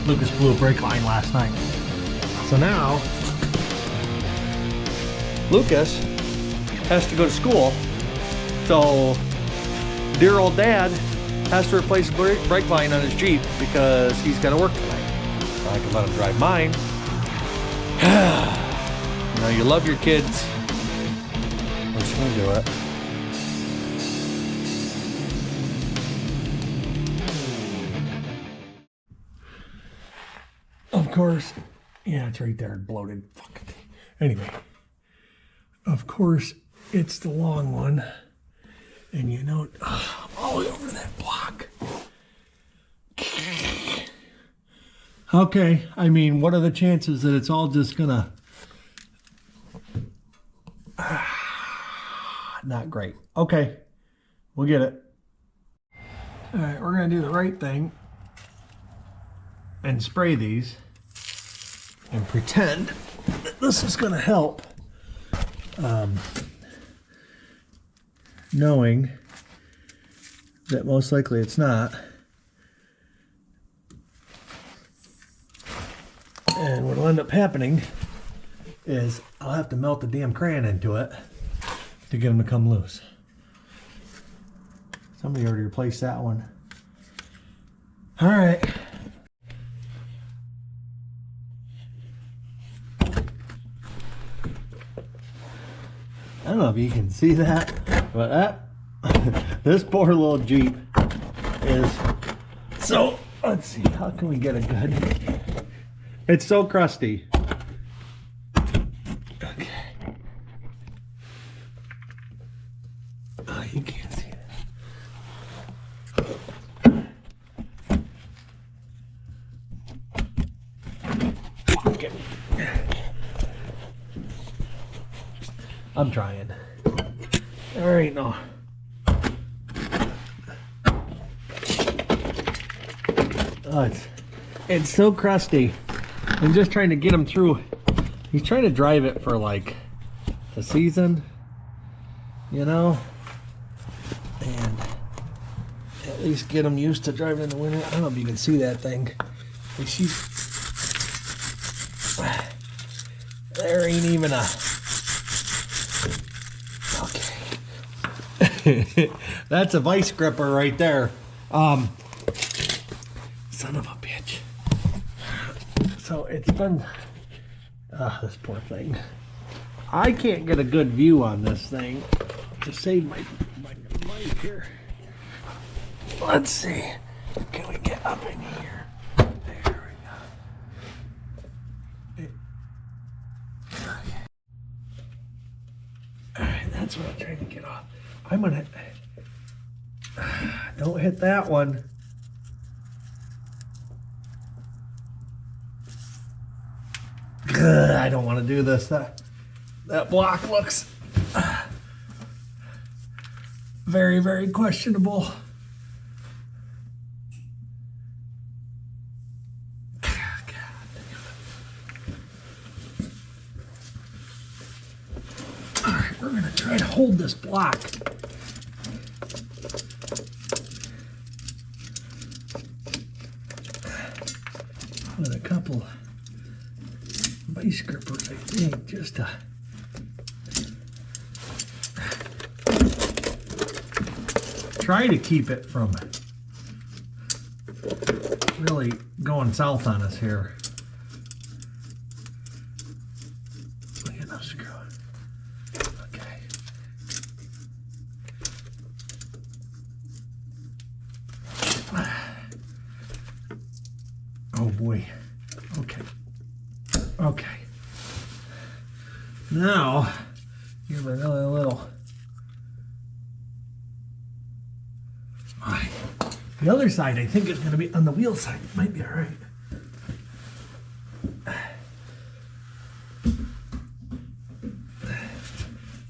Lucas blew a brake line last night. So now, Lucas has to go to school. So, dear old dad has to replace the brake line on his Jeep because he's got to work tonight. So I can let him drive mine. You know, you love your kids. We're just gonna do it. Of course, yeah, it's right there, bloated. Fuck it. Anyway, of course, it's the long one. And you know, I'm all the way over that block. Okay, I mean, what are the chances that it's all just gonna... Not great. Okay, we'll get it. All right, we're gonna do the right thing and spray these and pretend that this is gonna help. Knowing that most likely it's not. And what'll end up happening is I'll have to melt the damn crayon into it to get them to come loose. Somebody already replaced that one. All right. I don't know if you can see that, but that, this poor little Jeep is so, let's see, how can we get a good, it's so crusty. Okay. Oh, you can't see it. Okay. I'm trying. All right, no. Oh, it's so crusty. I'm just trying to get him through. He's trying to drive it for like the season, you know, and at least get him used to driving in the winter. I don't know if you can see that thing. There ain't even a... Okay. That's a vice gripper right there. Son of a bitch. So it's been... this poor thing. I can't get a good view on this thing to save my life here. Let's see. Can we get up in here? There we go. Okay. Alright, that's what I'm trying to get off. I'm gonna... Don't hit that one. Ugh, I don't want to do this. That block looks very, very questionable. All right, we're gonna try to hold this block. With a couple vice grippers, I think, just to try to keep it from really going south on us here. Look at those screws. Okay. Oh boy. Okay. Okay. Now, give it another little. Alright. The other side, I think, is going to be on the wheel side. It might be alright. I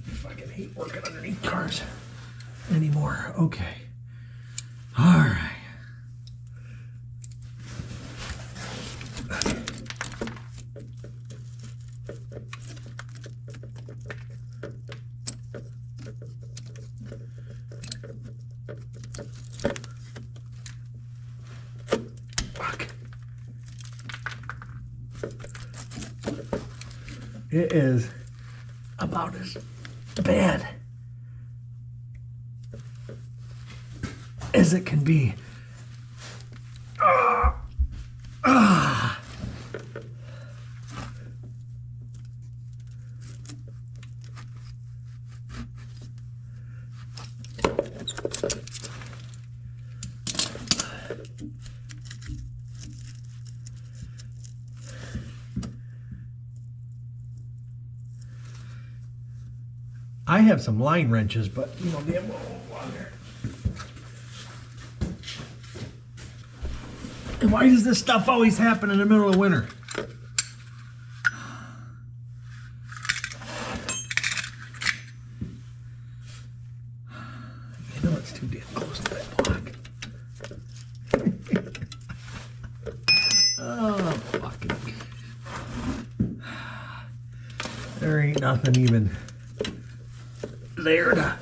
fucking hate working underneath cars anymore. Okay. Alright. It is about as bad as it can be. I have some line wrenches, but you know, damn well won't go on there. And why does this stuff always happen in the middle of winter? I know it's too damn close to that block. Oh, fucking. There ain't nothing even there to.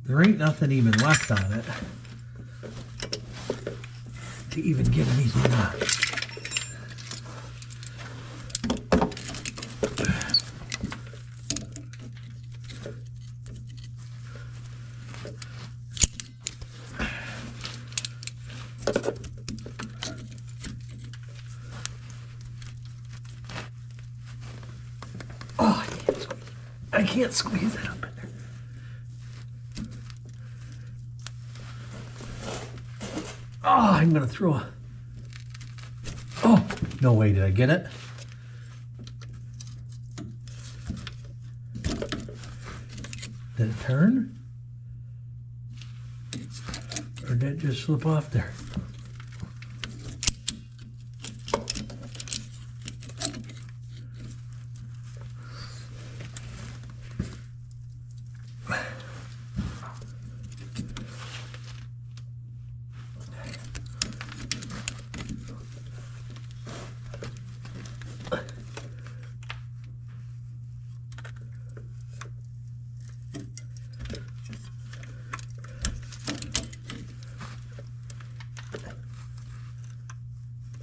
There ain't nothing even left on it to even get anything on. Oh, I can't squeeze it up in there. Oh, I'm gonna throw a. Oh, no way, did I get it? Did it turn? Or did it just slip off there?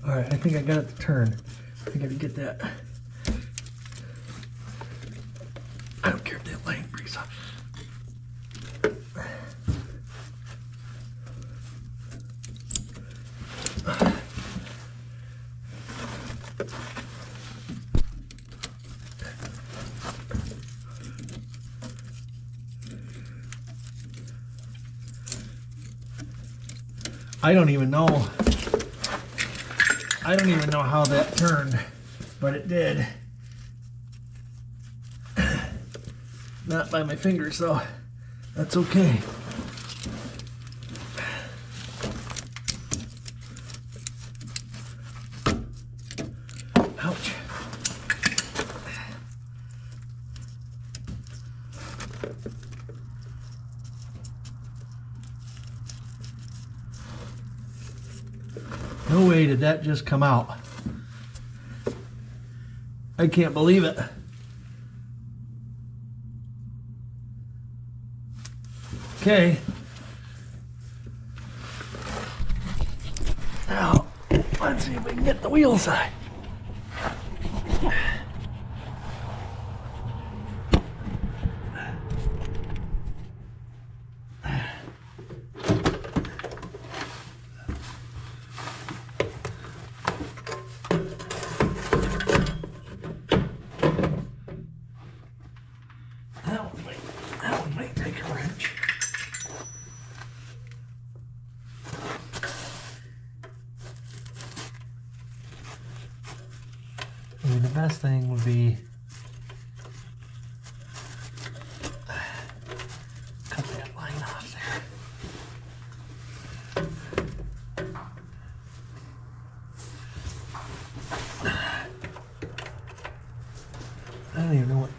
All right, I think I got it to turn. I gotta get that. I don't care if that line breaks off. I don't even know how that turned, but it did. Not by my fingers, so that's okay. Ouch. No way did that just come out. I can't believe it. Okay. Now, let's see if we can get the wheel side. That one might take a wrench. I mean, the best thing would be cut that line off there. I don't even know what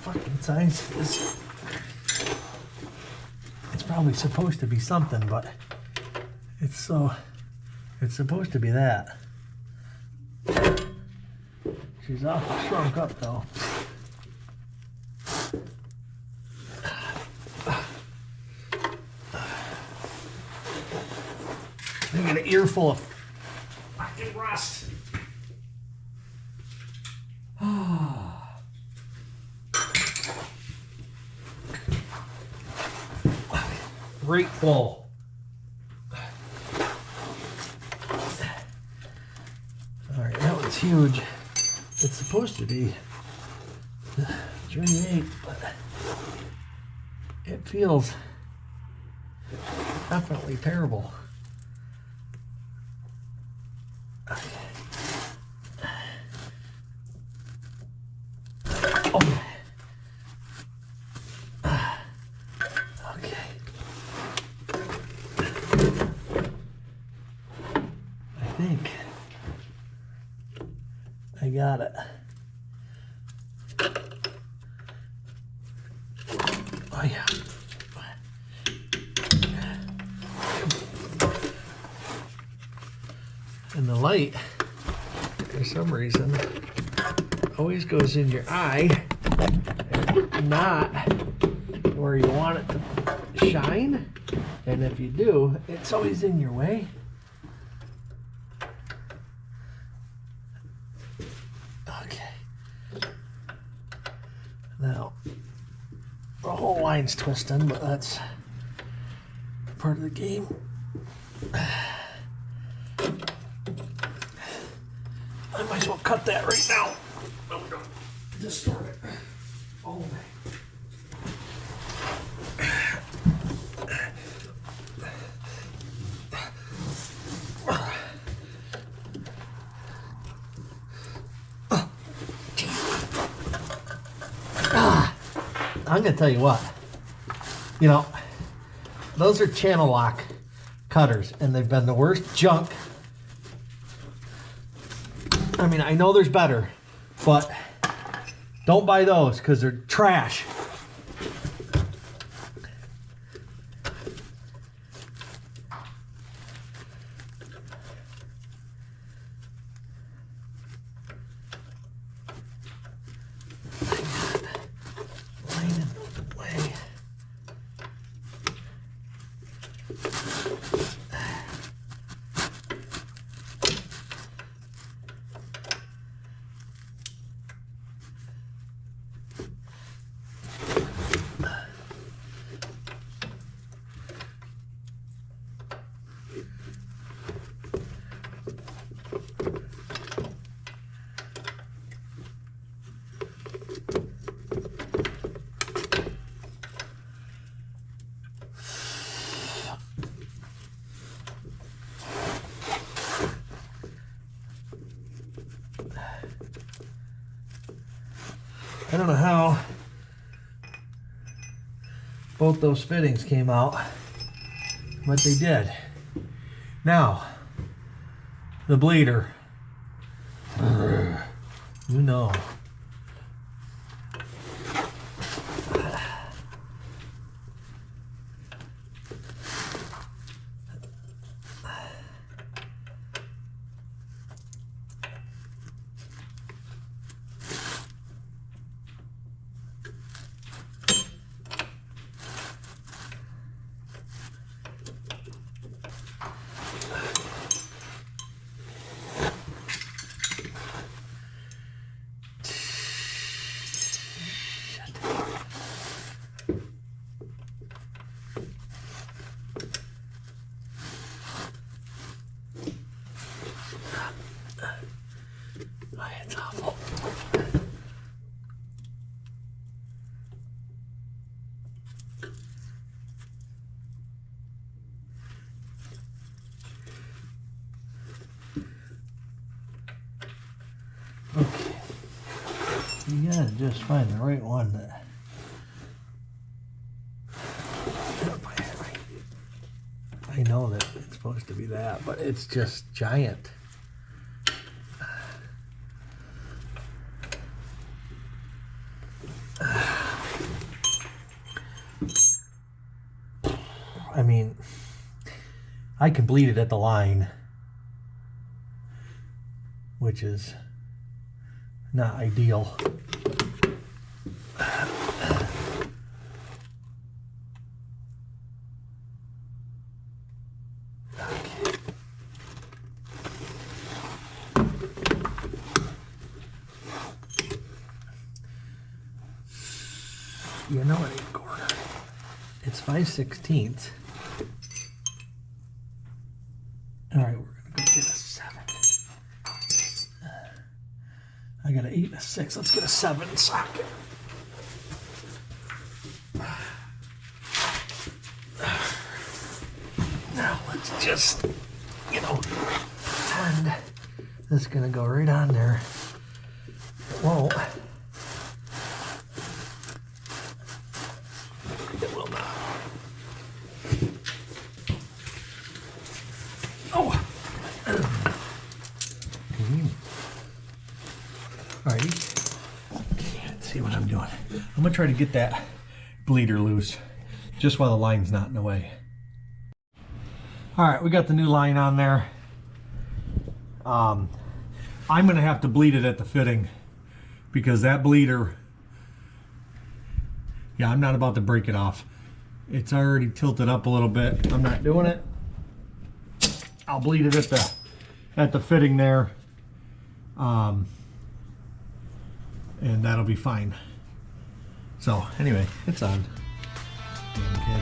fucking size it is. It's probably supposed to be something, but it's supposed to be that. She's awful shrunk up though. I got an earful of fucking rust. Grateful. Alright, that one's huge. It's supposed to be 3/8, but it feels definitely terrible. Okay. Oh. Okay. I think I got it. Oh yeah. And the light, for some reason, always goes in your eye, not where you want it to shine. And if you do, it's always in your way. Okay. Now, the whole line's twisting, but that's part of the game. I might as well cut that right now. Oh, no. Distort it. Oh, man. I'm going to tell you what. You know, those are channel lock cutters, and they've been the worst junk. I mean, I know there's better, but don't buy those because they're trash. I don't know how both those fittings came out, but they did. Now, the bleeder. You know. It's awful. Okay. You gotta just find the right one that. I know that it's supposed to be that, but it's just giant. I mean, I can bleed it at the line, which is not ideal. Okay. quarter. It's 5/16. All right, we're gonna go get a 7. I got an 8 and a 6. Let's get a 7 socket. Now let's just, pretend this is gonna go right on there. It won't. It will not. Oh! Alright. Let's see what I'm doing. I'm gonna try to get that bleeder loose just while the line's not in the way. Alright, we got the new line on there. I'm gonna have to bleed it at the fitting because that bleeder, yeah, I'm not about to break it off. It's already tilted up a little bit. I'm not doing it. I'll bleed it at the fitting there. And that'll be fine. So anyway, it's on. Damn kid.